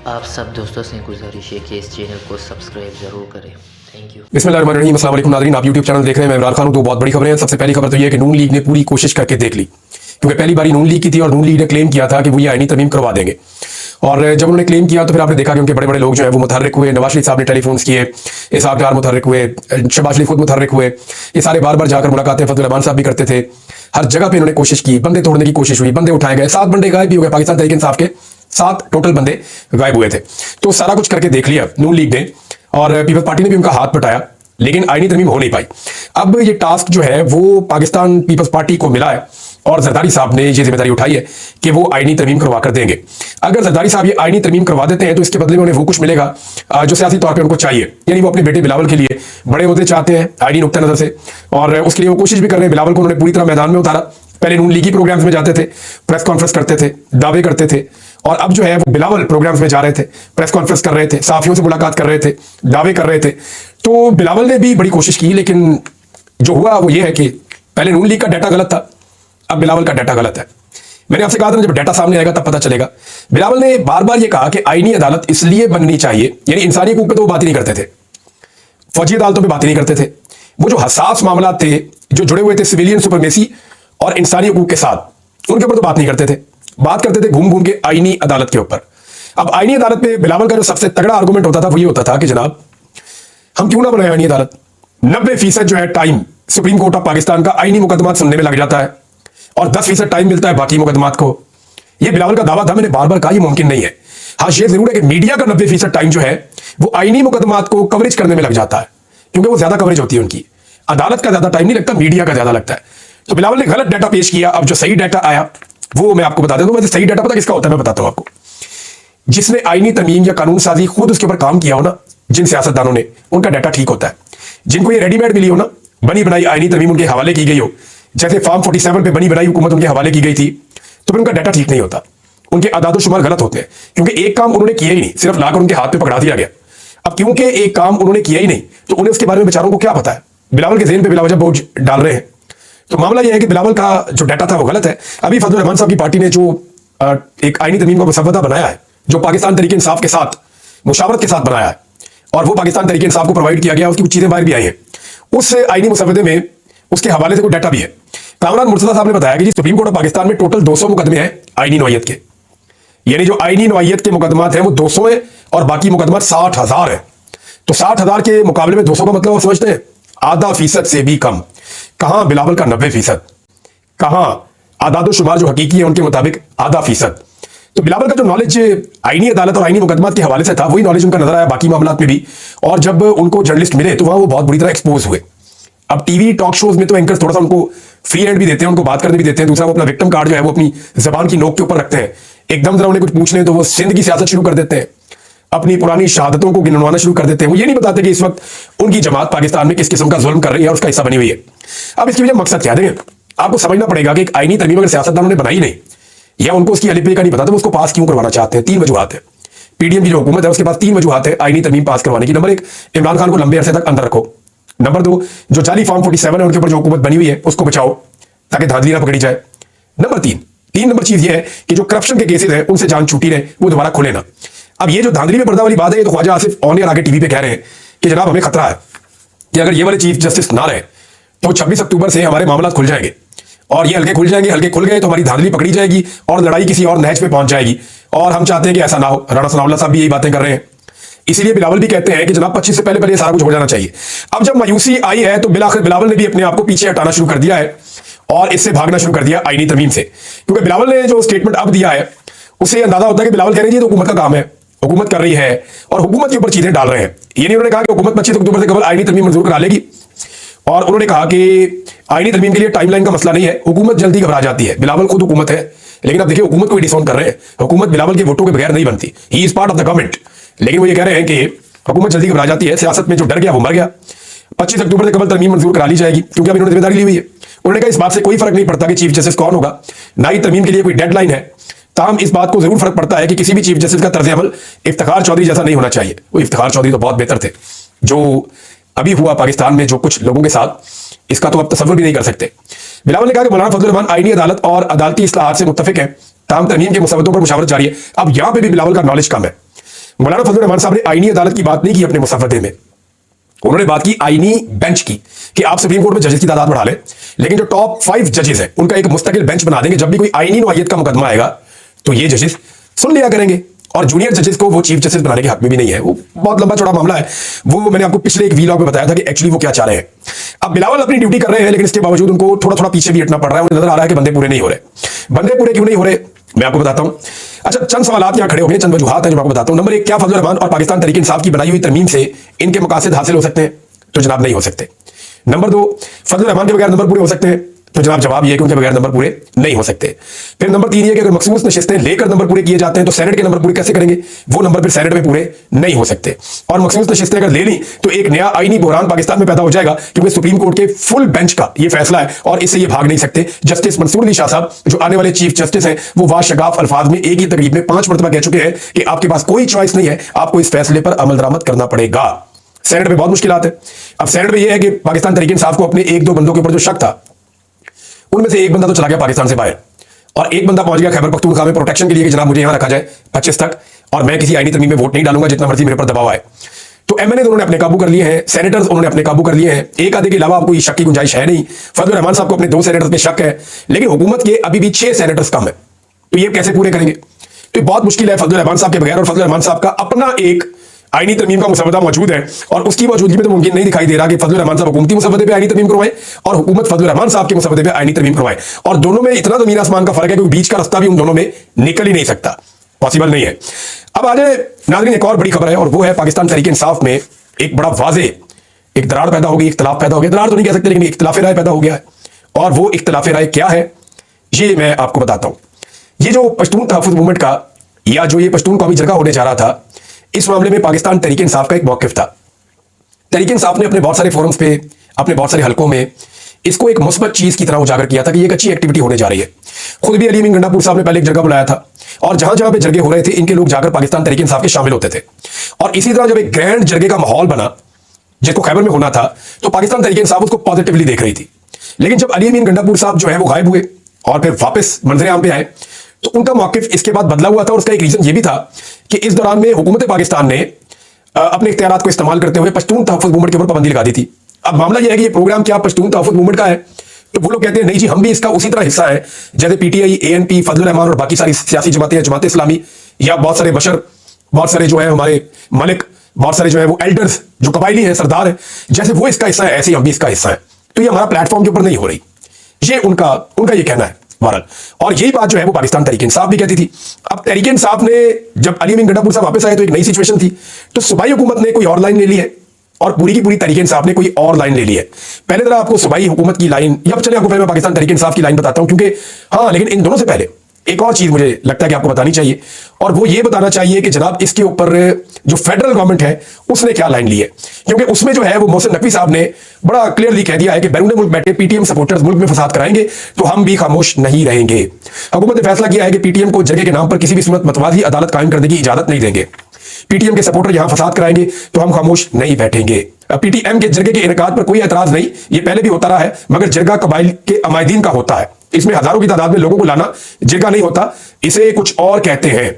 आप सब दोस्तों से गुजारिश है कि इस चैनल को सब्सक्राइब ज़रूर करें। Thank you. बिस्मिल्लाहिर्रहमानिर्रहीम। अस्सलाम वालेकुम नाज़रीन, आप यूट्यूब चैनल देख रहे हैं। मैं इमरान खान हूं। तो बहुत बड़ी खबरें हैं। सबसे पहली खबर तो ये है कि नून लीग ने पूरी कोशिश करके देख ली, क्योंकि पहली बारी नून लीग की थी और नून लीग ने क्लेम किया था कि वो ये आईनी तरमीम करवा देंगे। और जब उन्होंने क्लेम किया तो फिर आपने देखा कि उनके बड़े बड़े लोग जो है वो मुतहर्रिक हुए। नवाज शरीफ साहब ने टेलीफोन किए, इसहाक डार मुतहर्रिक हुए, शहबाज शरीफ खुद मुतहर्रिक हुए। ये सारे बार बार जाकर मुलाकातें फजल रहमान साहब भी करते थे। हर जगह पे इन्होंने कोशिश की, बंदे तोड़ने की कोशिश हुई, बंदे उठाए गए। 7 बंदे गायब भी हो गए। पाकिस्तान तहरीक इंसाफ के 7 टोटल बंदे गायब हुए थे। तो सारा कुछ करके देख लिया नून लीग ने, और पीपल्स पार्टी ने भी उनका हाथ बटाया, लेकिन आईनी तरमीम हो नहीं पाई। अब ये टास्क जो है वो पाकिस्तान पीपल्स पार्टी को मिला है और जरदारी साहब ने ये जिम्मेदारी उठाई है कि वो आईनी तरमीम करवा कर देंगे। अगर जरदारी साहब ये आईनी तरमीम करवा देते हैं तो इसके बदले में उन्हें वो कुछ मिलेगा जो सियासी तौर पर उनको चाहिए। यानी वो अपने बेटे बिलावल के लिए बड़े ओहदे चाहते हैं आईनी नुक्ता नजर से, और उसके लिए वो कोशिश भी कर रहे हैं। बिलावल को उन्होंने पूरी तरह मैदान में उतारा। पहले नून लीगी प्रोग्राम्स में जाते थे, प्रेस कॉन्फ्रेंस करते थे, दावे करते थे, और अब जो है वो बिलावल प्रोग्राम्स में जा रहे थे, प्रेस कॉन्फ्रेंस कर रहे थे, साफियों से मुलाकात कर रहे थे, दावे कर रहे थे। तो बिलावल ने भी बड़ी कोशिश की, लेकिन जो हुआ वो ये है कि पहले नून लीग का डाटा गलत था, अब बिलावल का डाटा गलत है। मैंने आपसे कहा था ना, जब डाटा सामने आएगा तब पता चलेगा। बिलावल ने बार बार ये कहा कि आईनी अदालत इसलिए बननी चाहिए, यानी इंसानी हकूक पे तो वो बात ही नहीं करते थे, फौजी अदालतों पे बात ही नहीं करते थे। वो जो हसास मामला थे जो जुड़े हुए थे सिविलियन सुपरमेसी और इंसानी हकूक के साथ, उनके ऊपर तो बात नहीं करते थे। बात करते थे घूम घूम के आईनी अदालत के ऊपर। अब आईनी अदालत में बिलावल का जो सबसे तगड़ा आर्गुमेंट होता था वो ये होता था कि जनाब हम क्यों ना बनाए आईनी अदालत। 90% जो है time supreme court of Pakistan का आईनी मुकदमा सुनने में लग जाता है और 10% टाइम मिलता है बाकी मुकदमात को। ये बिलावल का दावा था, मैंने बार बार कहा ये मुमकिन नहीं है। हाँ, ये जरूर है कि मीडिया का 90% टाइम जो है वो आईनी मुकदमात को कवरेज करने में लग जाता है, क्योंकि वो ज्यादा कवरेज होती है उनकी। अदालत का ज्यादा टाइम नहीं लगता, मीडिया का ज्यादा लगता है। तो बिलावल ने गलत डाटा पेश किया। अब जो सही डाटा आया वो मैं आपको बता देता हूं। वैसे सही डाटा पता किसका होता है, मैं बताता हूं आपको। जिसने आईनी तरमीम या कानून साजी खुद उसके ऊपर काम किया हो ना, जिन सियासतदानों ने, उनका डाटा ठीक होता है। जिनको ये रेडीमेड मिली हो ना, बनी बनाई आईनी तरमीम उनके हवाले की गई हो, जैसे फॉर्म 47 पे बनी बनाई हुकूमत उनके हवाले की गई थी, तो फिर उनका डाटा ठीक नहीं होता। उनके आदाद-ओ-शुमार गलत होते हैं, क्योंकि एक काम उन्होंने किया ही नहीं, सिर्फ लाकर उनके हाथ पे पकड़ा दिया गया। अब क्योंकि एक काम उन्होंने किया ही नहीं, तो उन्हें उसके बारे में बेचारों को क्या पता है। बिलावल के ज़हन पे बिलावजह बोझ डाल रहे हैं। तो मामला यह है कि बिलावल का जो डाटा था वो गलत है। अभी फजल रहमान साहब की पार्टी ने जो एक आईनी तरमीम का मसवदा बनाया है, जो पाकिस्तान तहरीक इंसाफ के साथ मुशावरत के साथ बनाया है, और वो पाकिस्तान तहरीक इंसाफ को प्रोवाइड किया गया, उसकी कुछ चीजें बाहर भी आई हैं। उस आईनी मुसवदे में उसके हवाले से कोई डाटा भी है। कामरान मुर्तजा साहब ने बताया कि जी सुप्रीम कोर्ट ऑफ पाकिस्तान में टोटल 200 मुकदमे हैं आईनी नौइयत के, यानी जो आईनी नौइयत के मुकदमात हैं वो 200 है और बाकी मुकदमात 60,000 है। तो 60,000 के मुकाबले में 200 का मतलब आप समझते हैं, आधा फीसद से भी कम। कहां बिलावल का 90%, कहां आदाद-ओ-शुमार जो हकीकी है उनके मुताबिक आधा फीसद। तो बिलावल का जो नॉलेज आईनी अदालत और आईनी मुकदमात के हवाले से था, वही नॉलेज उनका नजर आया बाकी मामलात में भी। और जब उनको जर्नलिस्ट मिले तो वहां वो बहुत बुरी तरह एक्सपोज हुए। अब टीवी टॉक शोज में तो एंकर थोड़ा सा उनको फ्री हैंड भी देते हैं, उनको बात करने भी देते हैं। दूसरा, वो अपना विक्टिम कार्ड जो है वो अपनी जबान की नोक के ऊपर रखते हैं। एकदम जरा उन्हें कुछ पूछने तो वो सिंध की सियासत शुरू कर देते हैं, अपनी पुरानी शहादतों को गिनवाना शुरू कर देते हैं। वो ये नहीं बताते कि इस वक्त उनकी जमात पाकिस्तान में किस किस्म का जुल्म कर रही है और उसका हिस्सा बनी हुई है। अब इसकी वजह मकसद क्या देंगे, आपको समझना पड़ेगा कि एक आईनी तरमीम अगर सियासतदानों ने बनाई नहीं, या उनको उसकी अलिफ बे का नहीं पता, तो उसको पास क्यों करवाना चाहते हैं। 3 वजूहात है। पीडीएम की जो हुकूमत है उसके पास 3 वजूहात है आईनी तरमीम पास करवाने की। नंबर 1, इमरान खान को लंबे अरसे तक अंदर रखो। नंबर 2, जो जाली फॉर्म 47 है उनके ऊपर जो हुकूमत बनी हुई है उसको बचाओ ताकि धांधली ना पकड़ी जाए। नंबर 3 नंबर चीज ये है कि जो करप्शन के केसेस हैं उनसे जान छूटी रहे, वो दोबारा खुले ना। अब ये जो धांधली में पर्दा वाली बात है, ये तो ख्वाजा आसिफ ऑन एयर आके टीवी पे कह रहे हैं कि जनाब हमें खतरा है कि अगर ये वाले चीफ जस्टिस ना रहे तो 26 अक्टूबर से हमारे मामला खुल जाएंगे, और ये हल्के खुल जाएंगे। हल्के खुल गए तो हमारी धांधली पकड़ी जाएगी और लड़ाई किसी और नहज पे पहुंच जाएगी, और हम चाहते हैं कि ऐसा ना हो। राणा सनाउल्लाह साहब भी यही बातें कर रहे हैं। इसीलिए बिलावल भी कहते हैं कि जनाब 25 से पहले सारा कुछ हो जाना चाहिए। अब जब मायूसी आई है तो बिलाखिर बिलावल ने भी अपने आप को पीछे हटाना शुरू कर दिया है और इससे भागना शुरू कर दिया आईनी तरमीम से, क्योंकि बिलावल ने जो स्टेटमेंट अब दिया है उससे अंदाजा होता है कि बिलावल कह रहे हैं ये तो हुकूमत का काम है, हुकूमत कर रही है और हुकूमत के ऊपर चीजें डाल रहे हैं। ये नहीं उन्होंने कहा कि हुकूमत 25 अक्टूबर से कबल आईनी तरमीम मंजूर करा लेगी, और उन्होंने कहा कि आईनी तरमीम के लिए टाइमलाइन का मसला नहीं है, हुकूमत जल्दी घबरा जाती है। बिलावल खुद हुकूमत है, लेकिन अब देखिए हुकूमत को डिसऑन कर रहे हैं। हुकूमत बिलावल के वोटों के बगैर नहीं बनती, he is part of the government, लेकिन वो ये कह रहे हैं कि हुकूमत जल्दी घबरा जाती है। सियासत में जो डर गया वो मर गया। 25 अक्टूबर से कबल तरमीम मंजूर करा ली जाएगी, क्योंकि अब इन्होंने जिम्मेदारी ली हुई है। उन्होंने कहा इस बात से कोई फर्क नहीं पड़ता कि चीफ जस्टिस कौन होगा, ना ही तरमीम के लिए कोई डेडलाइन है। ताहम इस बात को जरूर फर्क पड़ता है कि किसी भी चीफ जस्टिस का तर्ज अमल इफ्तिखार चौधरी जैसा नहीं होना चाहिए। वो इफ्तिखार चौधरी तो बहुत बेहतर थे। जो अभी हुआ पाकिस्तान में जो कुछ लोगों के साथ, इसका तो अब तसव्वुर भी नहीं कर सकते। बिलावल ने कहा कि मौलाना फजल रहमान आईनी अदालत और अदालती इस्लाहात से मुत्तफिक है, ताहम तरमीम के मुसवदों पर मुशावरत जारी है। अब यहां पे भी बिलावल का नॉलेज कम है। मौलाना फजल रहमान साहब ने आईनी अदालत की बात नहीं की अपने मुसव्वदे में, उन्होंने बात की आईनी बेंच की कि आप सुप्रीम कोर्ट में जजेस की तादाद बढ़ा लें, लेकिन जो टॉप 5 जजेस हैं उनका एक मुस्तकिल बेंच बना देंगे। जब भी कोई आईनी नौइयत का मुकदमा आएगा तो ये जजेस सुन लिया करेंगे, और जूनियर जजेस को वो चीफ जस्टिस बनाने के हक में भी नहीं है। वो बहुत लंबा चौड़ा मामला है, वो मैंने आपको पिछले एक वीलॉग में बताया था कि एक्चुअली वो क्या चाह रहे हैं। अब बिलावल अपनी ड्यूटी कर रहे हैं, लेकिन इसके बावजूद उनको थोड़ा थोड़ा पीछे भी हटना पड़ रहा है। उन्हें नजर आ रहा है कि बंदे पूरे नहीं हो रहे। बंदे पूरे क्यों नहीं हो रहे, मैं आपको बताता हूं। अच्छा, चंद सवाल यहां खड़े हो गए, चंद वजूहात हैं जो आपको बताता हूं। नंबर 1, क्या फजल रहमान और पाकिस्तान तहरीक इंसाफ की बनाई हुई तरमीम से इनके मकासद हासिल हो सकते हैं? तो जनाब नहीं हो सकते। नंबर 2, फजल रहमान के बगैर नंबर पूरे हो सकते हैं? तो जनाब जवाब ये है कि उनके बगैर नंबर पूरे नहीं हो सकते। फिर नंबर 3 ये कि अगर मखसूस नशिस्तें लेकर नंबर पूरे किए जाते हैं तो सेनेट के नंबर पूरे कैसे करेंगे? वो नंबर फिर सेनेट में पूरे नहीं हो सकते। और मखसूस नशिस्तें अगर ले ली तो एक नया आईनी बहरान पाकिस्तान में पैदा हो जाएगा, क्योंकि सुप्रीम कोर्ट के फुल बेंच का ये फैसला है और इससे ये भाग नहीं सकते। जस्टिस मंसूर अली शाह साहब जो आने वाले चीफ जस्टिस हैं, वो वाशगाफ अल्फाज में एक ही तकरीब में 5 मरतबा कह चुके हैं कि आपके पास कोई चॉइस नहीं है, आपको इस फैसले पर अमल दरामद करना पड़ेगा। सेनेट में बहुत मुश्किल है। अब सेनेट में यह है कि पाकिस्तान तहरीक इंसाफ को अपने 1-2 बंदों के ऊपर जो शक था, उनमें से एक बंदा तो चला गया पाकिस्तान से बाहर, और एक बंदा पहुंच गया खैबर पख्तूनख्वा में प्रोटेक्शन के लिए कि जनाब मुझे यहां रखा जाए 25 तक, और मैं किसी आईनी तरमीम में वोट नहीं डालूंगा जितना मर्जी मेरे पर दबाव आए। तो एमएनए उन्होंने अपने काबू कर लिए हैं, सेनेटर्स उन्होंने अपने काबू कर लिए हैं। एक आधे के अलावा आपको ये शक की गुंजाइश है नहीं। फजल रहमान साहब को अपने 2 सेनेटर्स पे शक है, लेकिन हुकूमत के अभी भी 6 सेनेटर्स कम है, तो ये कैसे पूरे करेंगे? तो बहुत मुश्किल है फजल रहमान साहब के बगैर। और फजल रहमान साहब का अपना एक आईनी तरमीम का मुसवदा मौजूद है, और उसकी मौजूदगी में तो मुमकिन नहीं दिखाई दे रहा कि फजल रहमान साहब हुकूमती मुसवदे पे आईनी तरमीम करवाएं और हुकूमत फजल रहमान साहब के मुसवदे पे आईनी तरमीम करवाएं। और दोनों में इतना जमीन आसमान का फर्क है कि बीच का रास्ता भी उन दोनों में निकल ही नहीं सकता, पॉसिबल नहीं है। अब आ जाए नाज़रीन, एक और बड़ी खबर है, और वो है पाकिस्तान तहरीक इंसाफ में एक बड़ा वाज़े एक दरार पैदा हो गई, इख्तलाफ पैदा हो गया। दरार तो नहीं कह सकते, लेकिन इख्तलाफ राय पैदा हो गया है। और वो इख्तलाफ राय क्या है ये मैं आपको बताता हूं। ये जो पश्तून तहफ़्फ़ुज़ मूवमेंट का, या जो ये पश्तून कौमी जरगा होने जा रहा था, इस मामले में पाकिस्तान तहरीक इंसाफ का एक मौक़िफ़ था। तहरीक इंसाफ ने अपने बहुत सारे फोरम्स पे, अपने बहुत सारे हलकों में इसको एक मुस्बत चीज की तरह उजागर किया था कि ये एक अच्छी एक्टिविटी होने जा रही है। खुद भी अली अमीन गंडापुर साहब ने पहले एक जरगा बुलाया था, और जहां जहां पे जरगे हो रहे थे इनके लोग जाकर पाकिस्तान तहरीक इंसाफ के शामिल होते थे। और इसी तरह जब एक ग्रैंड जरगे का माहौल बना जिसको खैबर में होना था, तो पाकिस्तान तहरीक इंसाफ उसको पॉजिटिवली देख रही थी। लेकिन जब अली अमीन गंडापुर साहब जो है वो गायब हुए और फिर वापस मंजर-ए-आम पे आए, तो उनका मौक़िफ़ इसके बाद बदला हुआ था। और उसका एक रीजन ये भी था कि इस दौरान में हुकूमत पाकिस्तान ने अपने इख्तियारात को इस्तेमाल करते हुए पश्तून तहफ़्फ़ुज़ मूवमेंट के ऊपर पाबंदी लगा दी थी। अब मामला यह है कि ये प्रोग्राम क्या पश्तून तहफ़्फ़ुज़ मूवमेंट का है? तो वो लोग कहते हैं नहीं जी, हम भी इसका उसी तरह हिस्सा है जैसे पीटीआई, एएनपी, फजल रहमान और बाकी सारी सियासी जमातें हैं, जमात इस्लामी, या बहुत सारे बशर, बहुत सारे जो है हमारे मलिक, बहुत सारे जो है वो एल्डर्स जो कबायली हैं, सरदार हैं, जैसे वो इसका हिस्सा है, ऐसे ही हम भी इसका हिस्सा है। तो ये हमारा प्लेटफॉर्म के ऊपर नहीं हो रही, ये उनका ये कहना है बहरहाल। और यही बात जो है वो पाकिस्तान तहरीक इंसाफ भी कहती थी। अब तहरीक इंसाफ ने जब अली अमीन गंडापुर साहब वापस आए तो एक नई सिचुएशन थी, तो सूबाई हुकूमत ने कोई और लाइन ले ली है और पूरी की पूरी तहरीक इंसाफ ने कोई और लाइन ले ली है। पहले तरह आपको सूबाई हुकूमत की लाइन, या चलिए आपको पहले मैं पाकिस्तान तहरीक इंसाफ की लाइन बताता हूं, क्योंकि हाँ, लेकिन इन दोनों से पहले एक और चीज मुझे लगता है कि आपको बतानी चाहिए, और वो ये बताना चाहिए कि जनाब इसके ऊपर जो फेडरल गवर्नमेंट है उसने क्या लाइन ली है। क्योंकि उसमें जो है वो मोहसिन नकवी साहब ने बड़ा क्लियरली कह दिया है कि बैरून मुल्क बैठे पीटीएम सपोर्टर्स मुल्क में फसाद कराएंगे तो हम भी खामोश नहीं रहेंगे। हुकूमत ने फैसला किया है कि पीटीएम को जरगे के नाम पर किसी भी सूरत मतवाजी अदालत कायम करने की इजाजत नहीं देंगे। पीटीएम के सपोर्टर यहां फसाद कराएंगे तो हम खामोश नहीं बैठेंगे। पीटीएम के जरगे के इनेकाद पर कोई एतराज नहीं, ये पहले भी होता रहा है, मगर जरगा कबाइल के अमायदीन का होता है, इसमें हजारों की तादाद में लोगों को लाना जरगा नहीं होता, इसे कुछ और कहते हैं।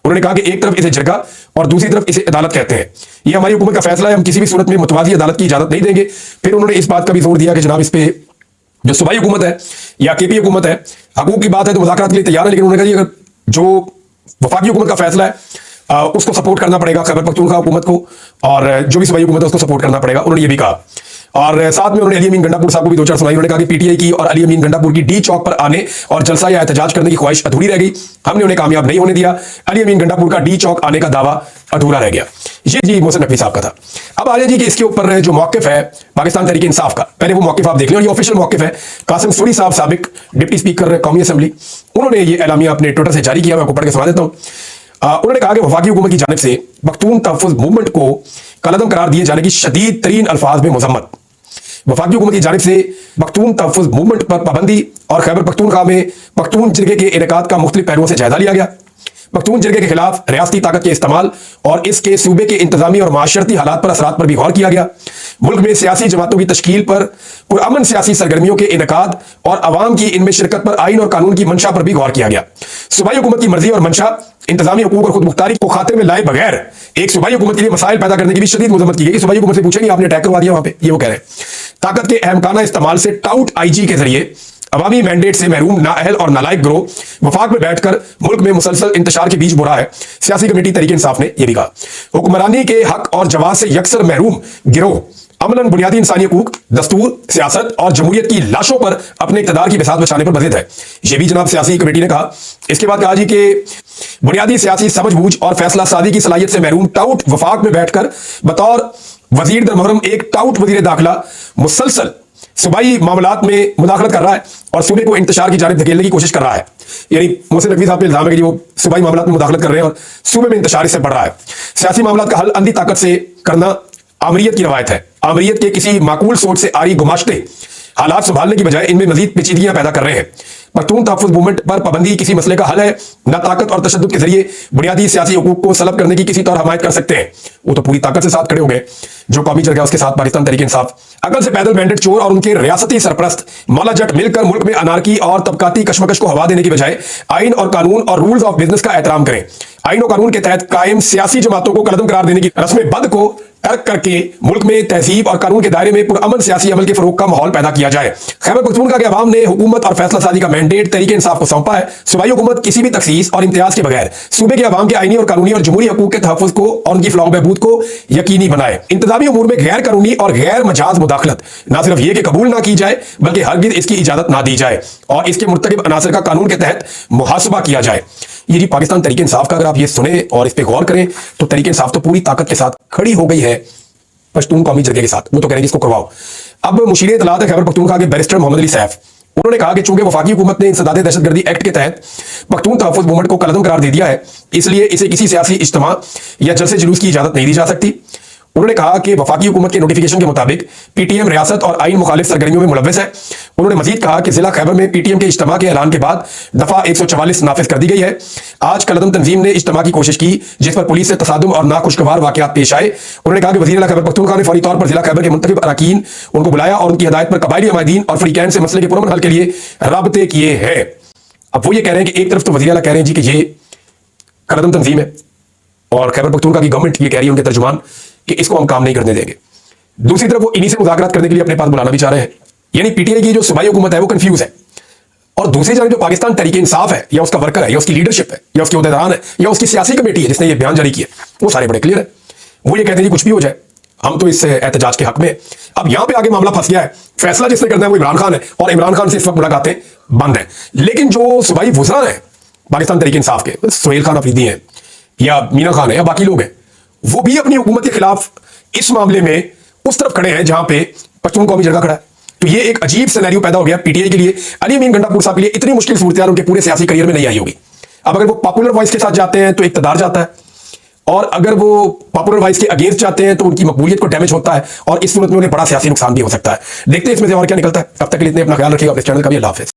उन्होंने कहा कि एक तरफ इसे जरगा और दूसरी तरफ इसे अदालत कहते हैं। यह हमारी हुकूमत का फैसला है, हम किसी भी सूरत में मुतवाजी अदालत की इजाजत नहीं देंगे। फिर उन्होंने इस बात का भी जोर दिया कि जनाब इस पे जो सूबाई हुकूमत है या केपी हुकूमत है, हकूक की बात है तो मुज़ाकरात के लिए तैयार है, लेकिन उन्होंने कहा अगर जो वफाकी हुकूमत का फैसला है उसको सपोर्ट करना पड़ेगा खैबर पख्तूनख्वा हुकूमत को, और जो भी सूबाई हुकूमत है उसको सपोर्ट करना पड़ेगा, उन्होंने ये भी कहा। और साथ में उन्होंने अली अमीन गंडापुर साहब को भी 2 चार सुनाई। उन्होंने कहा कि पीटीआई की और अली अमीन गंडापुर की डी चौक पर आने और जलसा या एहतजाज करने की ख्वाहिश अधूरी रह गई, हमने उन्हें कामयाब नहीं होने दिया। अली अमीन गंडापुर का डी चौक आने का दावा अधूरा रह गया। ये जी मोहसिन नकवी साहब का था। अब आ जाए जी कि इसके ऊपर जो मौक़िफ़ है पाकिस्तान तहरीक इंसाफ का, पहले वो मौक़िफ़ आप देख लें, और ये ऑफिशियल मौक़िफ़ है। कासिम सूरी साहब, साबिक डिप्टी स्पीकर कौमी असेंबली, उन्होंने ये एलामिया अपने ट्विटर से जारी किया, मैं आपको पढ़ के सुना देता हूँ। उन्होंने कहा कि वफाकी हुकूमत की जानिब से पख्तून तहफ़्फ़ुज़ मूवमेंट को कलअदम करार दिए जाने की शदीद तरीन अल्फाज में मज़म्मत। वफाकी हुकूमत की जानिब से पख्तून तहफ़्फ़ुज़ मूवमेंट पर पाबंदी और खैबर पख्तूनख्वा में पख्तून जरगे के इनेकाद का मुख्तलिफ पहलुओं से जायजा लिया गया। पख्तून जिरगे के खिलाफ रियासती ताकत के इस्तेमाल और इसके सूबे के इंतजामी और माशरती हालात पर असरात पर भी गौर किया गया। मुल्क में सियासी जमातों की तश्कील पर, पुरअमन सियासी सरगर्मियों के इनेकाद और अवाम की इनमें शिरकत पर आइन और कानून की मंशा पर भी गौर किया गया। सूबाई हुकूमत की मर्जी और मंशा इंतजामी हुकूक और खुद मुख्तारी को खातिर में लाए बगैर एक सूबाई हुकूमत के लिए मसाइल पैदा करने की भी शदीद मजम्मत की गई। सूबाई हुकूमत से पूछेंगे आपने अटैक करवा दिया वहां पे, ये वो कह रहे हैं। ताकत के अहमकाना इस्तेमाल से टाउट आईजी के जरिए अवामी मैंडेट से महरूम नाअहल और नालायक गिरोह वफाक में बैठकर मुल्क में मुसलसल इंतशार के बीच बुरा है। सियासी कमेटी तहरीक इंसाफ ने यह भी कहा हुक्मरानी के हक और जवाब से यकसर महरूम गिरोह अमलन बुनियादी इंसानी हकूक, दस्तूर, सियासत और जमहूरियत की लाशों पर अपने इक़्तिदार की बिसात बचाने पर मजिद है। यह भी जनाब सियासी कमेटी ने कहा। इसके बाद कहा जी कि बुनियादी सियासी समझबूझ और फैसला सादी की सलाहियत से महरूम टाउट वफाक में बैठकर बतौर वजीर दर मुहर्रम एक टाउट वजीर दाखिला मुसलसल सूबाई मामलात में मुदाखलत कर रहा है और सूबे को इंतशार की जानिब धकेलने की कोशिश कर रहा है। यानी मोहसिन नकवी साहब पे इल्जाम है कि वो सूबाई मामलात में मुदाखलत कर रहे हैं और सूबे में इंतशार इससे बढ़ रहा है। सियासी मामलात का हल अंधी ताकत से करना आमरीत की रवायत है। आमरीत के किसी माकूल सोच से आरी गुमाश्ते हालात संभालने की बजाय इनमें मजीद पेचीदगियां पैदा कर रहे हैं। पख्तून तहफ़्फ़ुज़ मूवमेंट पर पाबंदी किसी मसले का हल है न ताकत और तशद्दुद के जरिए बुनियादी सियासी हुकूक को सलब करने की किसी तरह हमायत कर सकते हैं। वो तो पूरी ताकत से साथ खड़े हो गए जो कौमी जरगा उसके साथ पाकिस्तान तहरीक इंसाफ। अकल से पैदल मैंडेट चोर और उनके रियासती सरपरस्त मौला जट मिलकर मुल्क में अनारकी और तबकाती कशमकश को हवा देने की बजाय आइन और कानून और रूल्स ऑफ बिजनेस का एहतराम करें। आइन और कानून के तहत कायम सियासी जमातों को कलदम करार देने की रस्म बद को तर्क करके मुल्क में तहजीब और कानून के दायरे में पुरअमन सियासी अमल के फरोग का माहौल पैदा किया जाए। खैबर पख्तूनख्वा के अवाम ने हुकूमत और फैसला साजी का मैंडेट तहरीक इंसाफ को सौंपा है। सूबाई हुकूमत किसी भी तखसीस और इम्तियाज के बगैर सूबे के अवाम के आईनी और कानूनी और जमहूरी हकूक के तहफ़्फ़ुज़ को और उनकी फलाह बहबूद को यकीनी बनाए। इंतजामी उमूर में गैर कानूनी और गैर मजाज मुदाखलत न सिर्फ ये कि कबूल ना की जाए बल्कि हरगिज़ इसकी इजाजत ना दी जाए और इसके मुर्तकिब अनासर का कानून के तहत मुहासबा किया जाए। ये जी पाकिस्तान तहरीक इंसाफ का अगर आप ये सुने और इस पर गौर करें तो तहरीक इंसाफ तो पूरी ताकत के साथ खड़ी हो गई है पश्तून कौमी जरगे के साथ। वो तो कह रहे हैं इसको करवाओ। अब मुशीर इत्तलात है खैबर पख्तूनख्वा के बैरिस्टर मोहम्मद अली सैफ, उन्होंने कहा कि चूंकि वफाकी हुकूमत ने इंसदाद दहशतगर्दी एक्ट के तहत पख्तून तहफ़्फ़ुज़ मूवमेंट को कलदम करार दे दिया है, इसलिए इसे किसी सियासी इज्तिमा या जलसे जुलूस की इजाजत नहीं दी जा सकती। उन्होंने कहा कि वफाकी हुकूमत के नोटिफिकेशन के मुताबिक पीटीएम रियासत और आइन मुखालिफ सरगर्मियों में मुलव्वस है। उन्होंने मजीद कहा कि जिला खैबर में पीटीएम के इज्तिमा के ऐलान के बाद दफा 144 नाफिज कर दी गई है। आज कलदम तंजीम ने इज्तिमा की कोशिश की जिस पर पुलिस से तसादुम और नाखुशगवार वाकयात पेश आए। उन्होंने कहा कि वज़ीर खैबर पख्तूनख्वा ने फौरी तौर पर जिला खैबर के मुंतखब अरकान उनको बुलाया और उनकी हिदायत पर कबायली अमायदीन और फ्रीकैन से मसले के पुरअमन हल के लिए राबते किए हैं। अब वो ये कह रहे हैं कि एक तरफ तो वज़ीर आला कह रहे हैं जी कि ये कलदम तंजीम है और खैबर पख्तूनख्वा की गवर्नमेंट ये कह रही है, उनके तर्जुमान, कि इसको हम काम नहीं करने देंगे। दूसरी तरफ वो इन्हीं से मुज़ाकरात करने के लिए अपने पास बुलाना भी चाह रहे हैं। यानी पीटीआई की जो सूबाई हुकूमत है वो कंफ्यूज है और दूसरी जानब जो पाकिस्तान तहरीक इंसाफ है या उसका वर्कर है या उसकी लीडरशिप है या उसके उहदेदारान है या उसकी सियासी कमेटी है जिसने ये बयान जारी किया, वो सारे बड़े क्लियर है। वो ये कहते हैं जी कुछ भी हो जाए हम तो इस एहतजाज के हक में। अब यहां पे आगे मामला फंस गया है। फैसला जिसने करना है वो इमरान खान है और इमरान खान से इस वक्त मुलाकातें बंद है। लेकिन जो सूबाई वुज़रा है पाकिस्तान तहरीक इंसाफ के, सुहेल खान अफरीदी हैं या मीना खान है या बाकी लोग हैं, वो भी अपनी हुकूमत के खिलाफ इस मामले में उस तरफ खड़े हैं जहां पे पख्तून कौमी जरगा खड़ा है। तो ये एक अजीब सिनेरियो पैदा हो गया पीटीआई के लिए। अली अमीन गंडापुर साहब के लिए इतनी मुश्किल सूरत उनके पूरे सियासी करियर में नहीं आई होगी। अब अगर वो पॉपुलर वॉइस के साथ जाते हैं तो इक़्तिदार जाता है और अगर वो पॉपुलर वॉइस के अगेंस्ट जाते हैं तो उनकी मकबूलियत को डैमेज होता है और इस सूरत में उन्हें बड़ा सियासी नुकसान भी हो सकता है। देखते हैं इसमें से और क्या निकलता है। तब तक के लिए इतने अपना ख्याल रखिएगा। अपने चैनल का भी अल्लाह हाफ़िज़।